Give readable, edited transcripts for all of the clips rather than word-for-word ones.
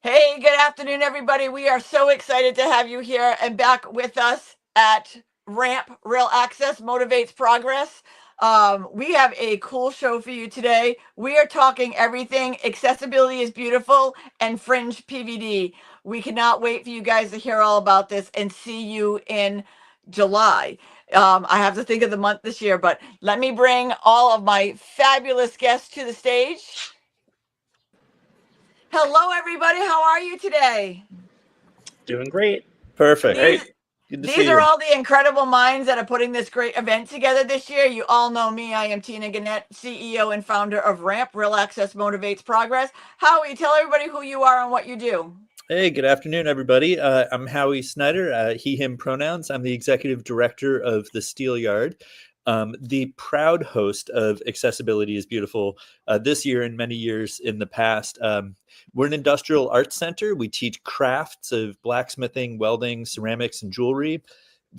Hey, good afternoon, everybody. We are so excited to have you here and back with us at Ramp Real Access Motivates Progress. We have a cool show for you today. We are talking everything accessibility is beautiful and Fringe PVD. We cannot wait for you guys to hear all about this and see you in July. I have to think of the month this year, but let me bring all of my fabulous guests to the stage. Hello, everybody. How are you today? Doing great. Perfect. These are all the incredible minds that are putting this great event together this year. You all know me. I am Tina Gannett, CEO and founder of RAMP, Real Access Motivates Progress. Howie, tell everybody who you are and what you do. Hey, good afternoon, everybody. I'm Howie Sneider, he, him pronouns. I'm the executive director of the Steelyard, the proud host of Accessibility is Beautiful this year and many years in the past. We're an industrial arts center. We teach crafts of blacksmithing, welding, ceramics, and jewelry.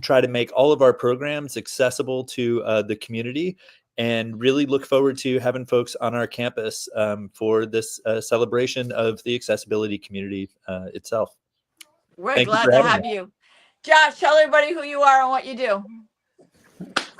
Try to make all of our programs accessible to the community, and really look forward to having folks on our campus for this celebration of the accessibility community itself. We're glad to have you. Josh, tell everybody who you are and what you do.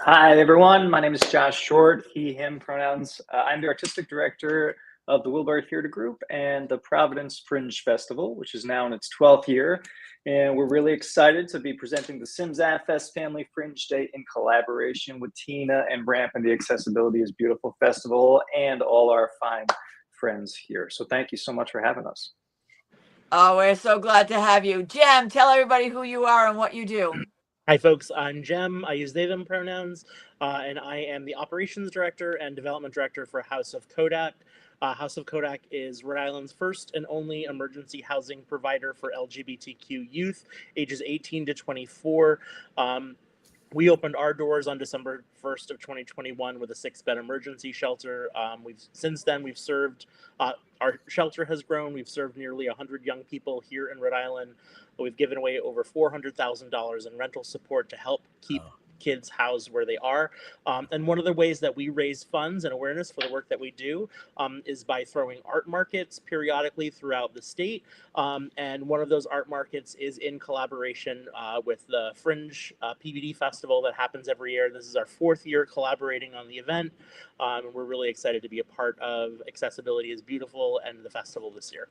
Hi, everyone. My name is Josh Short, he, him pronouns. I'm the artistic director of the Wilburn Theater Group and the Providence Fringe Festival, which is now in its 12th year. And we're really excited to be presenting the Sims Fest Family Fringe Day in collaboration with Tina and Ramp and the Accessibility is Beautiful Festival and all our fine friends here. So thank you so much for having us. Oh, we're so glad to have you. Jem, tell everybody who you are and what you do. Hi, folks. I'm Jem. I use they, them pronouns, and I am the operations director and development director for Haus of Codec. Haus of Codec is Rhode Island's first and only emergency housing provider for LGBTQ youth, ages 18 to 24. We opened our doors on December 1st of 2021 with a 6-bed emergency shelter. Since then we've served, our shelter has grown. We've served nearly 100 young people here in Rhode Island. We've given away over $400,000 in rental support to help keep kids housed where they are. And one of the ways that we raise funds and awareness for the work that we do is by throwing art markets periodically throughout the state. And one of those art markets is in collaboration with the Fringe PVD Festival that happens every year. This is our 4th year collaborating on the event. And we're really excited to be a part of Accessibility is Beautiful and the festival this year.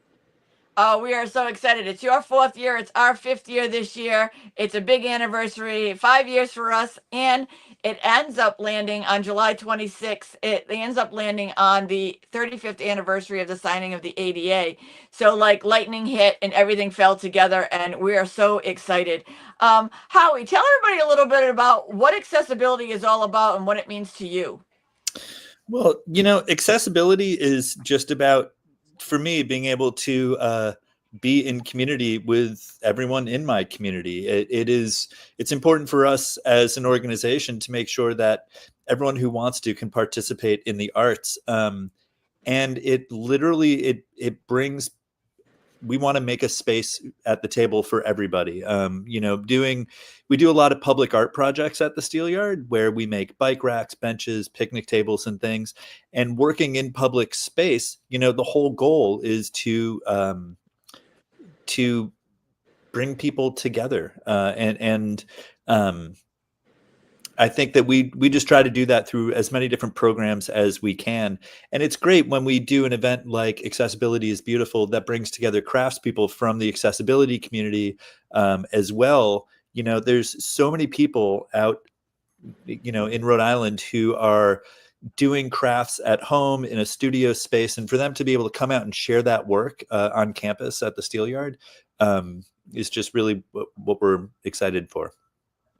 Oh, we are so excited. It's your 4th year. It's our 5th year this year. It's a big anniversary, 5 years for us. And it ends up landing on July 26th. It ends up landing on the 35th anniversary of the signing of the ADA. So like lightning hit and everything fell together, and we are so excited. Howie, tell everybody a little bit about what accessibility is all about and what it means to you. Well, you know, accessibility is just about, for me, being able to be in community with everyone in my community. It's important for us as an organization to make sure that everyone who wants to can participate in the arts. And it literally, it brings, we want to make a space at the table for everybody. You know, we do a lot of public art projects at the Steelyard where we make bike racks, benches, picnic tables, and things. And working in public space, you know, the whole goal is to bring people together. I think that we just try to do that through as many different programs as we can. And it's great when we do an event like Accessibility is Beautiful that brings together craftspeople from the accessibility community as well. You know, there's so many people out, you know, in Rhode Island who are doing crafts at home in a studio space. And for them to be able to come out and share that work on campus at the Steelyard is just really what we're excited for.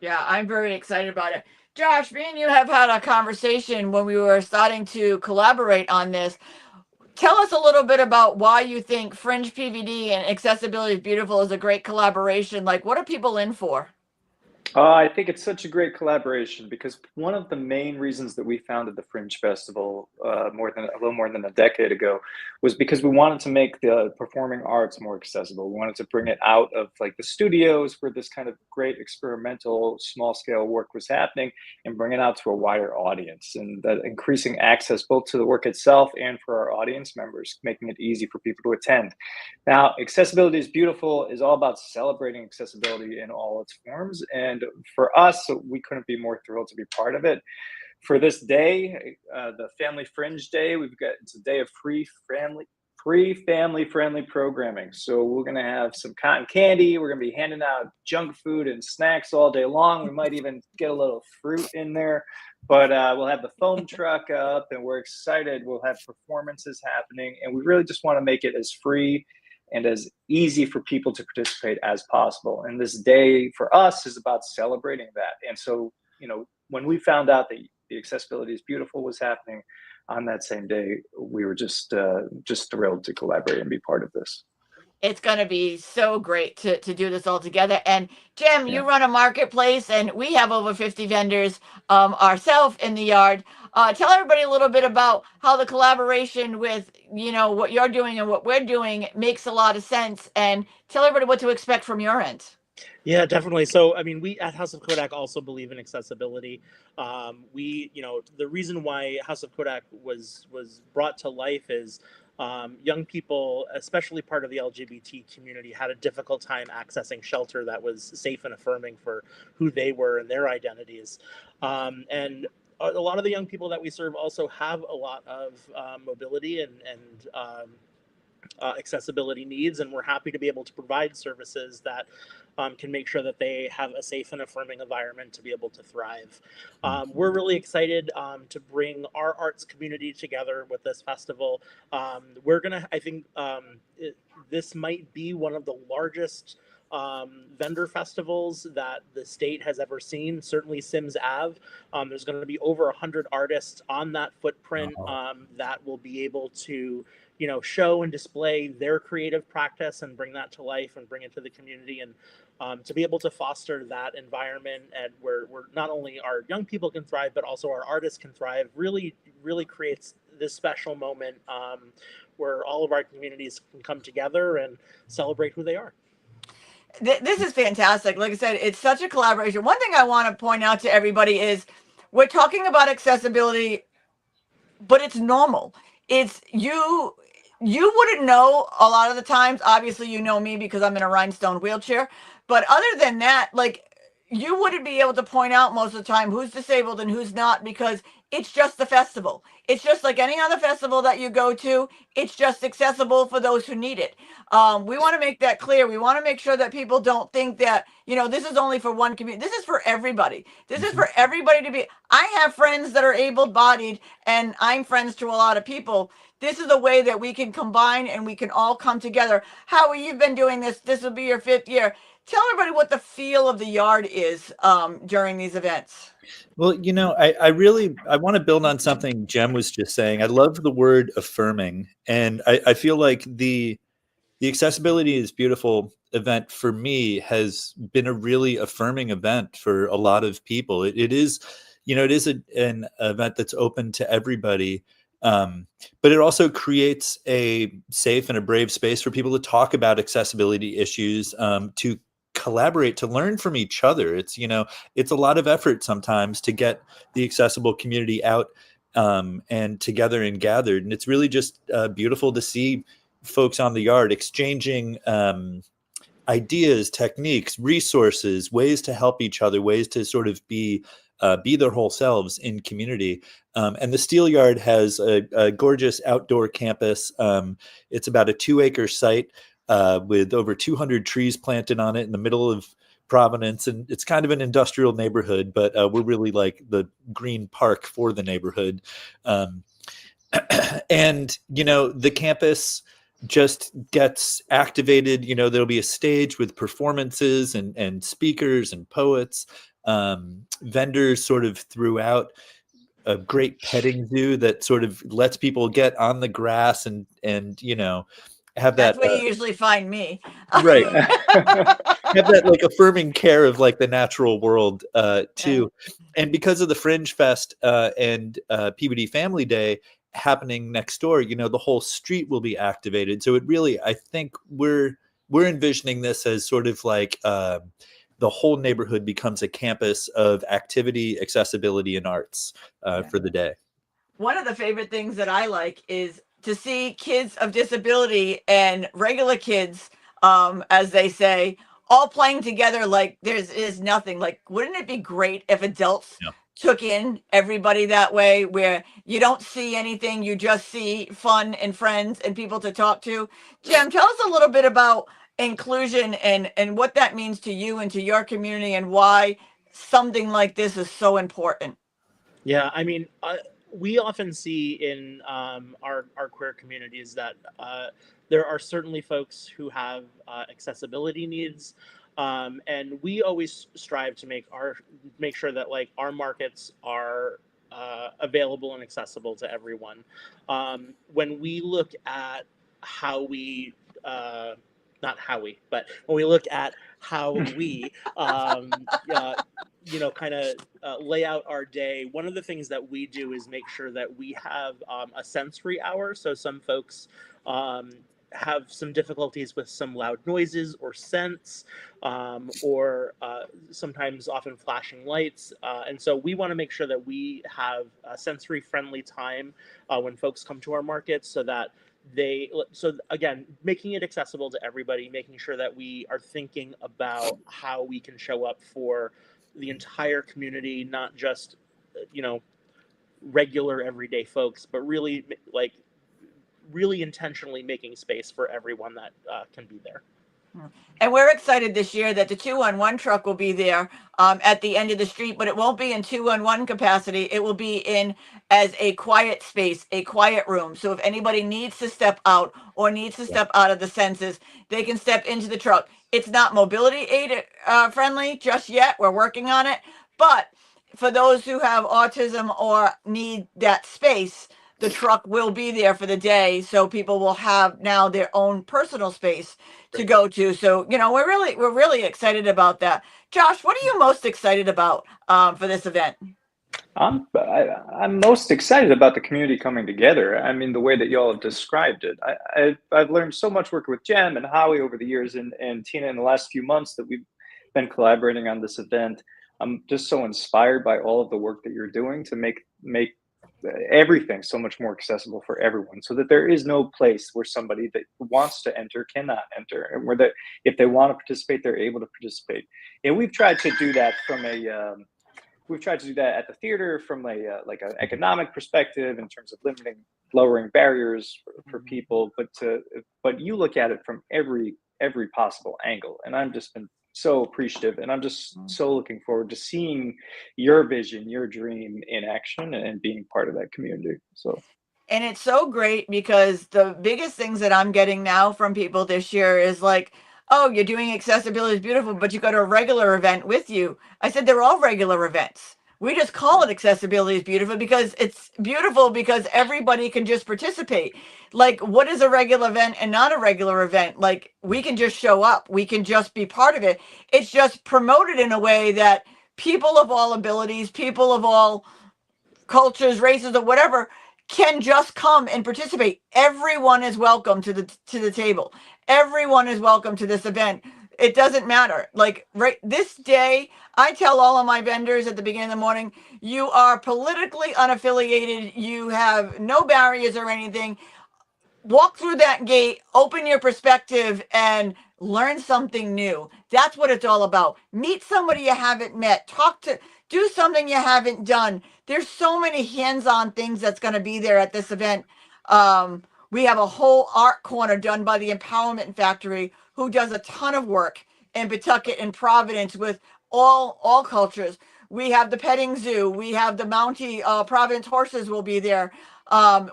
Yeah, I'm very excited about it. Josh, me and you have had a conversation when we were starting to collaborate on this. Tell us a little bit about why you think Fringe PVD and Accessibility is Beautiful is a great collaboration. Like, what are people in for? I think it's such a great collaboration because one of the main reasons that we founded the Fringe Festival a little more than a decade ago was because we wanted to make the performing arts more accessible. We wanted to bring it out of like the studios where this kind of great experimental small scale work was happening and bring it out to a wider audience, and that increasing access both to the work itself and for our audience members, making it easy for people to attend. Now, accessibility is beautiful is all about celebrating accessibility in all its forms. And for us, we couldn't be more thrilled to be part of it. For this day, the Family Fringe Day, it's a day of free family friendly programming. So we're going to have some cotton candy. We're going to be handing out junk food and snacks all day long. We might even get a little fruit in there. But we'll have the foam truck up, and we're excited. We'll have performances happening, and we really just want to make it as free and as easy for people to participate as possible. And this day for us is about celebrating that. And so, when we found out that the Accessibility is Beautiful was happening on that same day, we were just thrilled to collaborate and be part of this. It's going to be so great to do this all together. And Jim, you run a marketplace, and we have over 50 vendors ourselves in the yard. Tell everybody a little bit about how the collaboration with, what you're doing and what we're doing makes a lot of sense, and tell everybody what to expect from your end. Yeah, definitely. So, I mean, we at House of Codec also believe in accessibility. The reason why House of Codec was brought to life is young people, especially part of the LGBT community, had a difficult time accessing shelter that was safe and affirming for who they were and their identities. And a lot of the young people that we serve also have a lot of mobility and accessibility needs, and we're happy to be able to provide services that can make sure that they have a safe and affirming environment to be able to thrive. We're really excited to bring our arts community together with this festival. This might be one of the largest vendor festivals that the state has ever seen, certainly Sims Ave. There's going to be over 100 artists on that footprint that will be able to show and display their creative practice and bring that to life and bring it to the community, and to be able to foster that environment and where not only our young people can thrive, but also our artists can thrive, really creates this special moment where all of our communities can come together and celebrate who they are. This is fantastic. Like I said, it's such a collaboration. One thing I want to point out to everybody is we're talking about accessibility, but it's normal. It's you wouldn't know a lot of the times. Obviously, you know me because I'm in a rhinestone wheelchair. But other than that, like, you wouldn't be able to point out most of the time who's disabled and who's not, because it's just the festival. It's just like any other festival that you go to. It's just accessible for those who need it. We want to make that clear. We want to make sure that people don't think that, this is only for one community. This is for everybody. This is for everybody to be. I have friends that are able-bodied, and I'm friends to a lot of people. This is a way that we can combine and we can all come together. Howie, you've been doing this. This will be your 5th year. Tell everybody what the feel of the yard is during these events. Well, I want to build on something Jem was just saying. I love the word affirming. And I feel like the Accessibility is Beautiful event for me has been a really affirming event for a lot of people. It is an event that's open to everybody. But it also creates a safe and a brave space for people to talk about accessibility issues, to collaborate, to learn from each other. It's a lot of effort sometimes to get the accessible community out and together and gathered. And it's really just beautiful to see folks on the yard exchanging ideas, techniques, resources, ways to help each other, ways to sort of be their whole selves in community. And the Steelyard has a gorgeous outdoor campus. It's about a 2-acre site with over 200 trees planted on it in the middle of Providence. And it's kind of an industrial neighborhood, but we're really like the green park for the neighborhood. And, the campus just gets activated. There'll be a stage with performances and speakers and poets, vendors sort of throughout, a great petting zoo that sort of lets people get on the grass and have that. That's where you usually find me. Right. Have that like affirming care of like the natural world too. And because of the Fringe Fest and PVD Family Day happening next door, you know, the whole street will be activated. So it really, I think we're envisioning this as sort of like the whole neighborhood becomes a campus of activity, accessibility, and arts for the day. One of the favorite things that I like is to see kids of disability and regular kids, as they say, all playing together like is nothing. Like, wouldn't it be great if adults took in everybody that way, where you don't see anything, you just see fun and friends and people to talk to? Jim, tell us a little bit about inclusion and what that means to you and to your community, and why something like this is so important. Yeah, I mean, we often see in our queer communities that there are certainly folks who have accessibility needs, and we always strive to make sure that like our markets are available and accessible to everyone. When we look at how we not Howie, but when we look at how we you know, kind of lay out our day, one of the things that we do is make sure that we have a sensory hour. So some folks have some difficulties with some loud noises or scents, or sometimes often flashing lights. And so we want to make sure that we have a sensory friendly time when folks come to our markets, so that so again, making it accessible to everybody, making sure that we are thinking about how we can show up for the entire community, not just, you know, regular everyday folks, but really like really intentionally making space for everyone that can be there. And we're excited this year that the 2-on-1 truck will be there at the end of the street, but it won't be in 2-on-1 capacity. It will be in as a quiet space, a quiet room. So if anybody needs to step out or needs to step out of the senses, they can step into the truck. It's not mobility aid friendly just yet. We're working on it. But for those who have autism or need that space, the truck will be there for the day, so people will have now their own personal space to go to. So, you know, we're really excited about that. Josh, what are you most excited about for this event? I'm most excited about the community coming together. I mean, the way that y'all have described it. I've learned so much working with Jem and Howie over the years, and Tina in the last few months that we've been collaborating on this event. I'm just so inspired by all of the work that you're doing to make everything so much more accessible for everyone, so that there is no place where somebody that wants to enter cannot enter, and where that if they want to participate, they're able to participate. And we've tried to do that at the theater from a like an economic perspective in terms of lowering barriers for people, but you look at it from every possible angle, and I've just been so appreciative, and I'm just so looking forward to seeing your vision, your dream in action, and being part of that community. So, and it's so great because the biggest things that I'm getting now from people this year is like, oh, you're doing accessibility is beautiful, but you go to a regular event with you. I said they're all regular events. We just call it accessibility is beautiful because it's beautiful because everybody can just participate. Like, what is a regular event and not a regular event? Like, we can just show up. We can just be part of it. It's just promoted in a way that people of all abilities, people of all cultures, races, or whatever can just come and participate. Everyone is welcome to the table. Everyone is welcome to this event. It doesn't matter. Like, right this day, I tell all of my vendors at the beginning of the morning, you are politically unaffiliated. You have no barriers or anything. Walk through that gate, open your perspective, and learn something new. That's what it's all about. Meet somebody you haven't met. Do something you haven't done. There's so many hands-on things that's going to be there at this event. We have a whole art corner done by the Empowerment Factory, who does a ton of work in Pawtucket and Providence with all cultures. We have the petting zoo. We have the Mountie Providence horses will be there.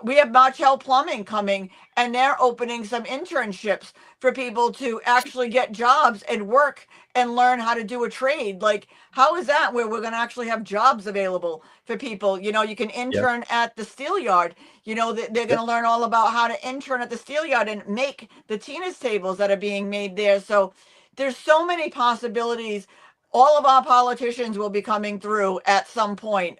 We have Martell Plumbing coming, and they're opening some internships for people to actually get jobs and work and learn how to do a trade. Like, how is that where we're going to actually have jobs available for people? You know, you can intern at the Steelyard. You know, they're going to learn all about how to intern at the Steelyard and make the Tina's tables that are being made there. So there's so many possibilities. All of our politicians will be coming through at some point.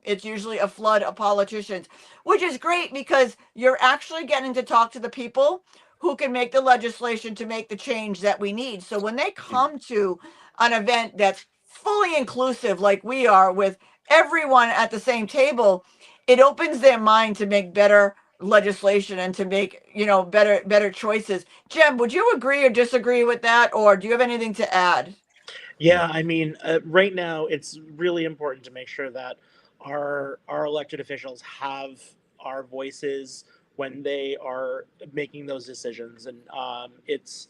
It's usually a flood of politicians, which is great because you're actually getting to talk to the people who can make the legislation to make the change that we need. So when they come to an event that's fully inclusive, like we are, with everyone at the same table, it opens their mind to make better legislation and to make, you know, better choices. Jem, would you agree or disagree with that, or do you have anything to add? Yeah, I mean, right now it's really important to make sure that our elected officials have our voices when they are making those decisions, and it's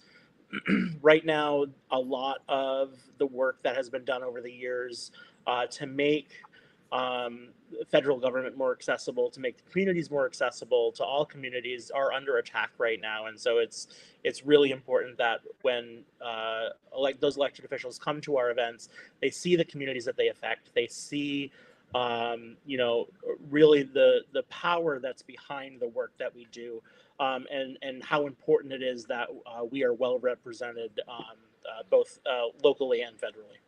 right now a lot of the work that has been done over the years to make federal government more accessible, to make the communities more accessible to all communities, are under attack right now. And so it's really important that when those elected officials come to our events, they see the communities that they affect, they see you know, really the power that's behind the work that we do, and how important it is that we are well represented both locally and federally.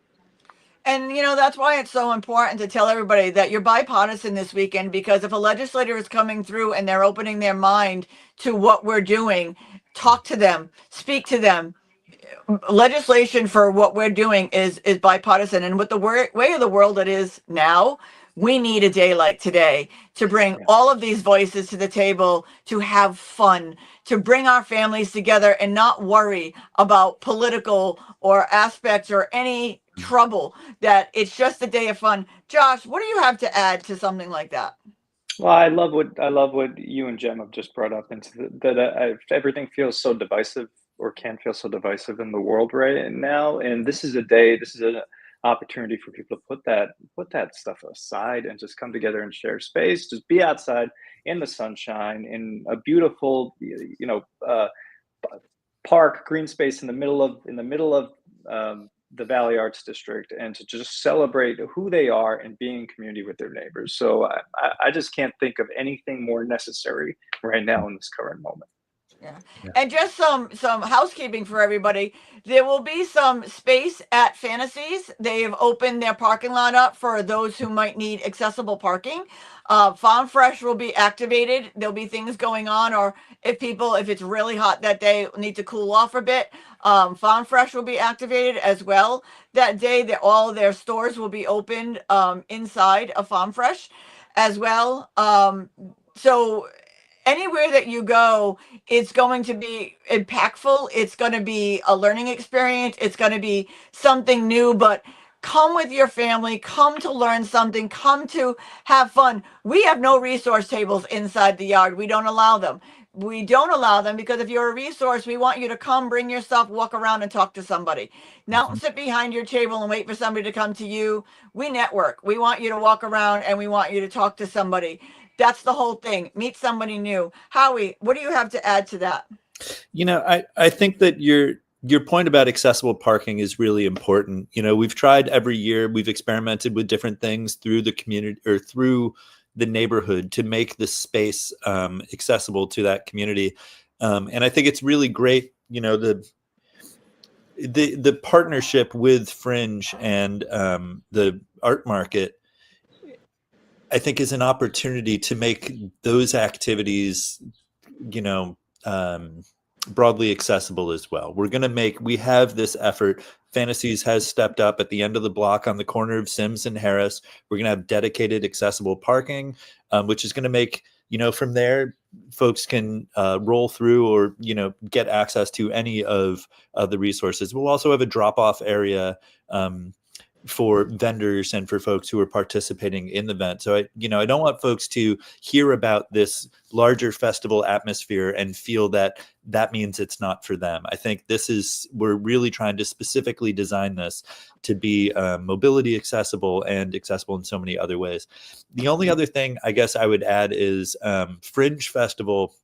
And, you know, that's why it's so important to tell everybody that you're bipartisan this weekend, because if a legislator is coming through and they're opening their mind to what we're doing, talk to them, speak to them. Legislation for what we're doing is bipartisan. And with the way of the world it is now, we need a day like today to bring all of these voices to the table, to have fun, to bring our families together and not worry about political or aspects or any trouble, that it's just a day of fun. Josh, what do you have to add to something like that? Well, I love what you and Jem have just brought up into that everything feels so divisive, or can feel so divisive in the world right now. And this is a day, this is an opportunity for people to put that stuff aside and just come together and share space. Just be outside in the sunshine in a beautiful, park, green space in the middle of the Valley Arts District, and to just celebrate who they are and be in community with their neighbors. So I just can't think of anything more necessary right now in this current moment. Yeah. And just some housekeeping for everybody. There will be some space at Fantasies. They've opened their parking lot up for those who might need accessible parking. Farm Fresh will be activated. There'll be things going on, or if it's really hot that day, need to cool off a bit, Farm Fresh will be activated as well that day. That all their stores will be opened inside of Farm Fresh as well. So anywhere that you go, it's going to be impactful. It's going to be a learning experience. It's going to be something new, but come with your family, come to learn something, come to have fun. We have no resource tables inside the yard. We don't allow them. We don't allow them because if you're a resource, we want you to come, bring your stuff, walk around and talk to somebody. Not sit behind your table and wait for somebody to come to you. We network. We want you to walk around and we want you to talk to somebody. That's the whole thing. Meet somebody new. Howie, what do you have to add to that? You know, I think that your point about accessible parking is really important. You know, we've tried every year, we've experimented with different things through the community or through the neighborhood to make the space accessible to that community. And I think it's really great, you know, the partnership with Fringe and the art market, I think, is an opportunity to make those activities, you know, broadly accessible as well. We have this effort. Fantasies has stepped up at the end of the block on the corner of Sims and Harris. We're going to have dedicated accessible parking, which is going to make, you know, from there, folks can roll through or, you know, get access to any of the resources. We'll also have a drop-off area for vendors and for folks who are participating in the event. So I don't want folks to hear about this larger festival atmosphere and feel that means it's not for them. I think we're really trying to specifically design this to be mobility accessible and accessible in so many other ways. The only other thing I guess I would add is Fringe Festival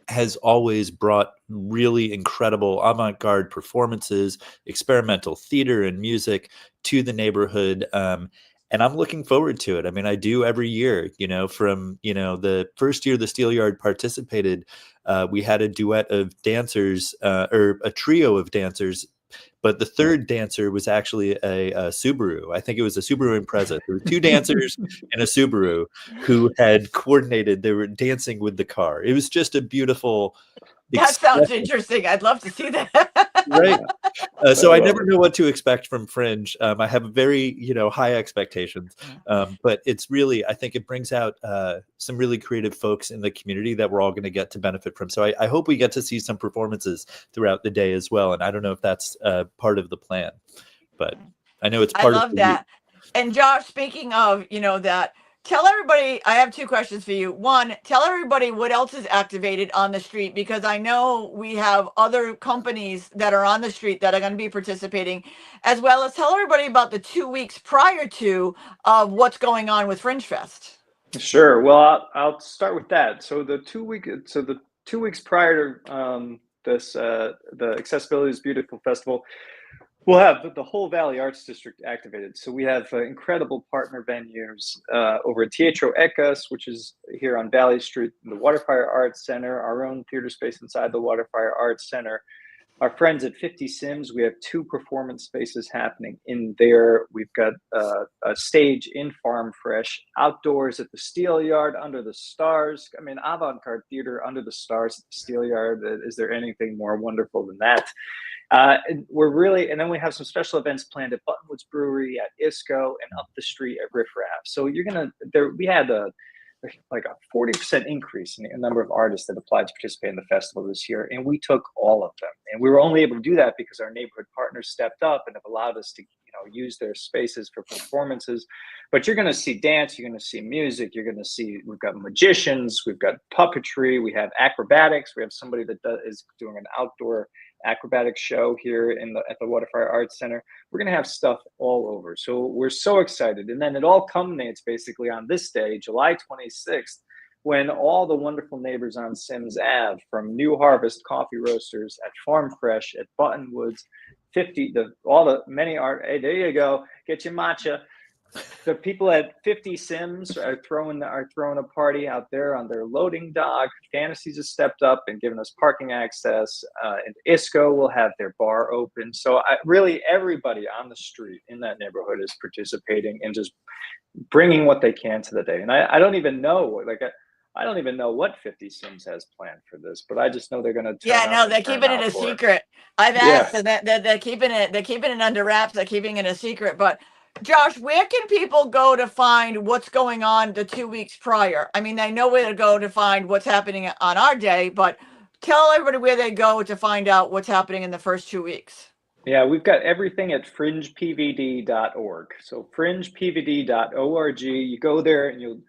has always brought really incredible avant-garde performances, experimental theater and music to the neighborhood. And I'm looking forward to it. I mean, I do every year, from, the first year the Steelyard participated, we had a duet of dancers or a trio of dancers. But the third dancer was actually a Subaru. I think it was a Subaru Impreza. There were two dancers and a Subaru who had coordinated. They were dancing with the car. It was just a beautiful. That sounds interesting. I'd love to see that. Right. So I never know what to expect from Fringe. I have very, high expectations. But it's really, I think it brings out some really creative folks in the community that we're all going to get to benefit from. So I hope we get to see some performances throughout the day as well. And I don't know if that's part of the plan, but I know it's part of love that. And Josh, speaking of, that, tell everybody, I have two questions for you. One, tell everybody what else is activated on the street, because I know we have other companies that are on the street that are going to be participating, as well as tell everybody about the 2 weeks prior to what's going on with Fringe Fest. Sure. Well, I'll start with that. So the 2 weeks prior to the Accessibility is Beautiful Festival, we'll have the whole Valley Arts District activated. So we have incredible partner venues over at Teatro Ecas, which is here on Valley Street, the Waterfire Arts Center, our own theater space inside the Waterfire Arts Center. Our friends at 50 Sims, we have 2 performance spaces happening in there. We've got a stage in Farm Fresh, outdoors at the Steelyard, under the stars. I mean, avant-garde theater under the stars at the Steelyard. Is there anything more wonderful than that? And then we have some special events planned at Buttonwoods Brewery, at ISCO, and up the street at Riff Raff. So we had a 40% increase in the number of artists that applied to participate in the festival this year, and we took all of them. And we were only able to do that because our neighborhood partners stepped up and have allowed us to use their spaces for performances. But you're going to see dance, you're going to see music, we've got magicians, we've got puppetry, we have acrobatics, we have somebody that is doing an outdoor acrobatic show here at the Waterfire Arts Center. We're going to have stuff all over. So we're so excited. And then it all culminates basically on this day, July 26th, when all the wonderful neighbors on Sims Ave, from New Harvest Coffee Roasters, at Farm Fresh, at Buttonwoods, many art. Hey, there you go. Get your matcha. The people at 50 Sims are throwing a party out there on their loading dock. Fantasies has stepped up and given us parking access. And ISCO will have their bar open. So really everybody on the street in that neighborhood is participating and just bringing what they can to the day. And I don't even know, I don't even know what 50 Sims has planned for this, but I just know they're going to. Yeah, no, they're keeping it a secret. I've asked, and they're keeping it under wraps. They're keeping it a secret. But Josh, where can people go to find what's going on the 2 weeks prior? I mean, they know where to go to find what's happening on our day, but tell everybody where they go to find out what's happening in the first 2 weeks. Yeah, we've got everything at FringePVD.org. So FringePVD.org. You go there and you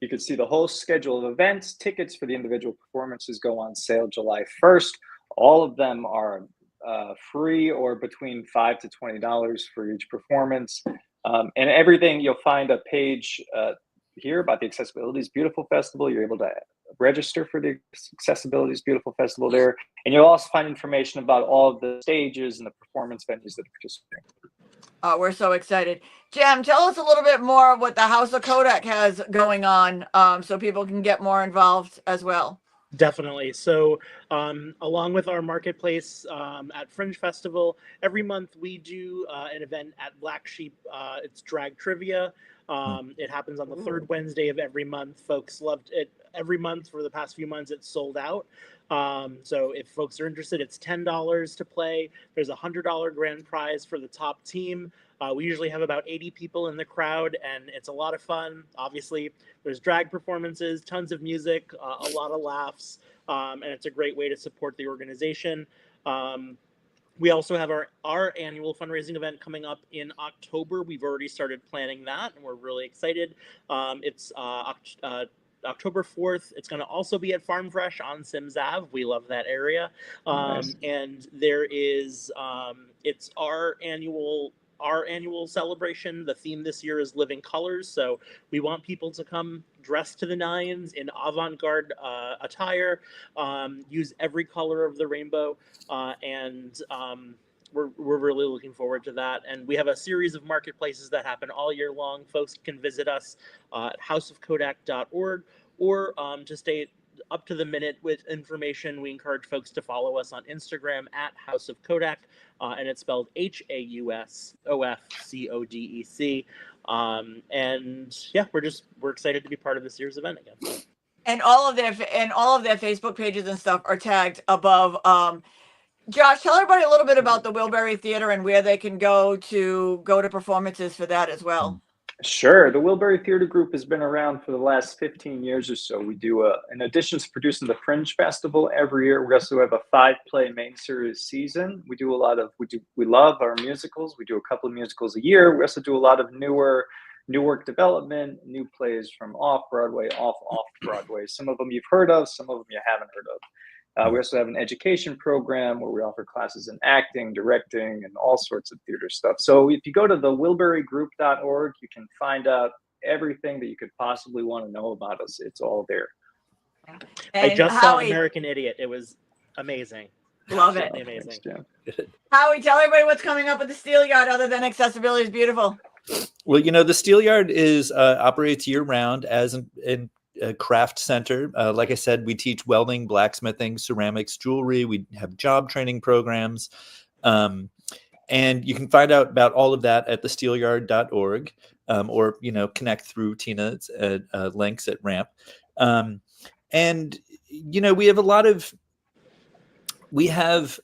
can see the whole schedule of events. Tickets for the individual performances go on sale July 1st. All of them are free or between $5 to $20 for each performance. And everything, you'll find a page here about the Accessibility is Beautiful Festival. You're able to register for the Accessibility is Beautiful Festival there. And you'll also find information about all of the stages and the performance venues that are participating. We're so excited. Jem, tell us a little bit more what the House of Codec has going on so people can get more involved as well. Definitely. So along with our marketplace at Fringe Festival, every month we do an event at Black Sheep. It's drag trivia. It happens on the third Wednesday of every month. Folks loved it every month for the past few months. It's sold out. So if folks are interested, it's $10 to play. There's a $100 grand prize for the top team. We usually have about 80 people in the crowd, and it's a lot of fun. Obviously, there's drag performances, tons of music, a lot of laughs, and it's a great way to support the organization. We also have our annual fundraising event coming up in October. We've already started planning that, and we're really excited. It's October 4th. It's going to also be at Farm Fresh on Sims Ave. We love that area. Nice. And there is, it's our annual celebration. The theme this year is Living Colors. So we want people to come dressed to the nines in avant-garde attire, use every color of the rainbow, and we're really looking forward to that. And we have a series of marketplaces that happen all year long. Folks can visit us at houseofcodec.org, or to stay up to the minute with information, we encourage folks to follow us on Instagram at House of Codec, and it's spelled HAUSOFCODEC. And yeah, we're excited to be part of this year's event again. And all of their Facebook pages and stuff are tagged above. Josh, tell everybody a little bit about the Wilbury Theater and where they can go to performances for that as well. Sure. The Wilbury Theater Group has been around for the last 15 years or so. We do, in addition to producing the Fringe Festival every year, we also have a 5-play main series season. We love our musicals. We do a couple of musicals a year. We also do a lot of new work development, new plays from off-Broadway, off-Broadway. Some of them you've heard of, some of them you haven't heard of. We also have an education program where we offer classes in acting, directing, and all sorts of theater stuff. So if you go to the wilburygroup.org, you can find out everything that you could possibly want to know about us. It's all there. And I just saw Howie, American Idiot. It was amazing. Love it. Absolutely amazing. Thanks, Howie, tell everybody what's coming up with the Steelyard other than Accessibility is Beautiful. Well, the Steelyard operates year round as a craft center. Like I said, we teach welding, blacksmithing, ceramics, jewelry. We have job training programs. And you can find out about all of that at thesteelyard.org, or, connect through Tina's links at Ramp. And, we have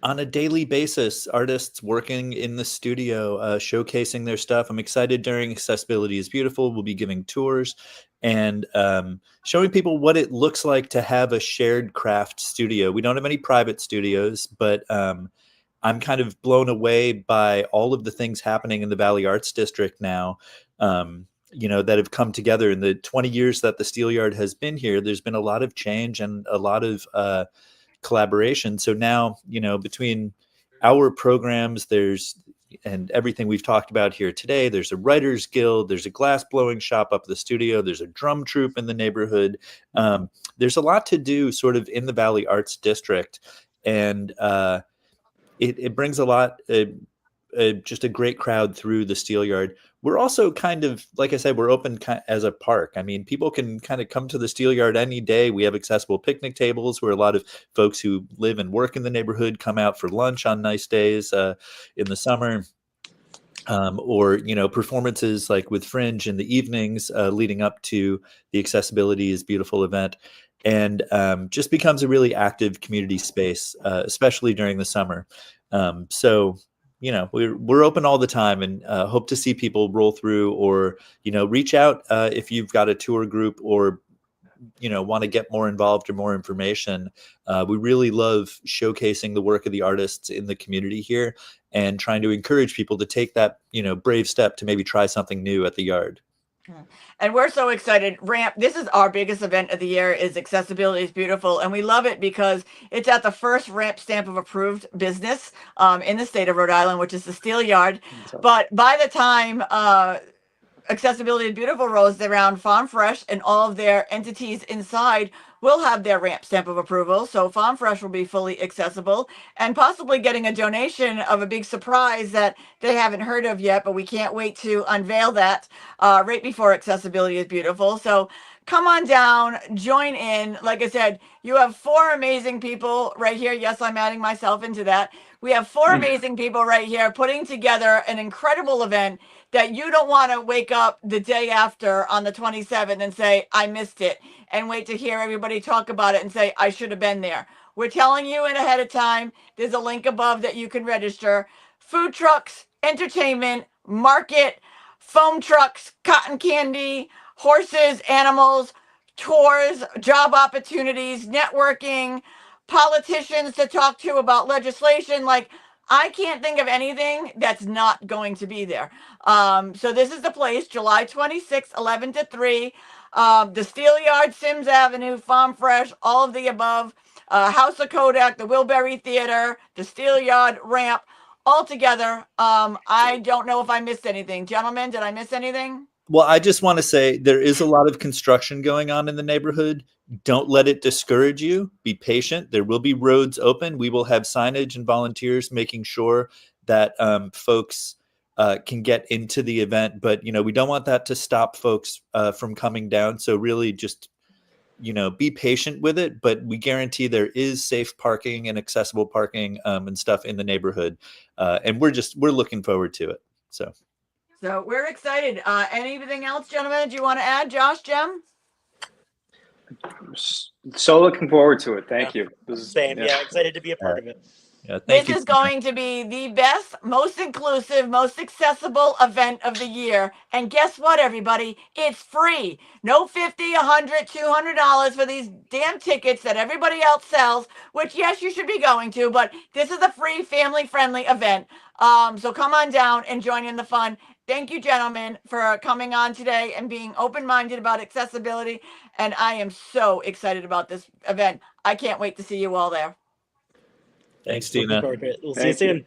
on a daily basis artists working in the studio, showcasing their stuff. I'm excited during Accessibility is Beautiful. We'll be giving tours and showing people what it looks like to have a shared craft studio. We don't have any private studios, but I'm kind of blown away by all of the things happening in the Valley Arts District now, that have come together in the 20 years that the Steelyard has been here. There's been a lot of change and a lot of collaboration. So now, between our programs, and everything we've talked about here today, there's a writers guild, there's a glass blowing shop up the studio, there's a drum troupe in the neighborhood. There's a lot to do sort of in the Valley Arts District. And it brings a lot, just a great crowd through the Steelyard. We're also kind of, like I said, we're open as a park. I mean, people can kind of come to the Steelyard any day. We have accessible picnic tables where a lot of folks who live and work in the neighborhood come out for lunch on nice days in the summer. Or, performances like with Fringe in the evenings leading up to the Accessibility is Beautiful event. And just becomes a really active community space, especially during the summer. So we're open all the time, and hope to see people roll through, or reach out if you've got a tour group, or want to get more involved or more information. We really love showcasing the work of the artists in the community here, and trying to encourage people to take that brave step to maybe try something new at the yard. And we're so excited. Ramp, this is our biggest event of the year, is Accessibility is Beautiful. And we love it because it's at the first Ramp stamp of approved business in the state of Rhode Island, which is the Steelyard. But by the time Accessibility is Beautiful rolls around, Farm Fresh and all of their entities inside will have their Ramp stamp of approval. So Farm Fresh will be fully accessible, and possibly getting a donation of a big surprise that they haven't heard of yet, but we can't wait to unveil that right before Accessibility is Beautiful. So come on down, join in. Like I said, you have 4 amazing people right here. Yes, I'm adding myself into that. We have 4 amazing people right here putting together an incredible event that you don't want to wake up the day after on the 27th and say, I missed it, and wait to hear everybody talk about it and say, I should have been there. We're telling you in ahead of time. There's a link above that you can register. Food trucks, entertainment, market, foam trucks, cotton candy, horses, animals, tours, job opportunities, networking, politicians to talk to about legislation. Like, I can't think of anything that's not going to be there. So this is the place, July 26th, 11 to 3. The Steelyard, Sims Avenue, Farm Fresh, all of the above. House of Codec, the Wilburn Theater, the Steelyard ramp, all together. I don't know if I missed anything. Gentlemen, did I miss anything? Well, I just want to say there is a lot of construction going on in the neighborhood. Don't let it discourage you. Be patient. There will be roads open. We will have signage and volunteers making sure that folks can get into the event. But, we don't want that to stop folks from coming down. So really just, be patient with it. But we guarantee there is safe parking and accessible parking and stuff in the neighborhood. And we're looking forward to it. So we're excited. Anything else, gentlemen? Do you want to add, Josh, Jem? So looking forward to it. Thank you. Same. Yeah, excited to be a part of it. Yeah, this is going to be the best, most inclusive, most accessible event of the year. And guess what, everybody? It's free. No $50, $100, $200 for these damn tickets that everybody else sells, which, yes, you should be going to, but this is a free, family-friendly event. So come on down and join in the fun. Thank you, gentlemen, for coming on today and being open-minded about accessibility. And I am so excited about this event. I can't wait to see you all there. Thanks, Tina. We'll see you soon.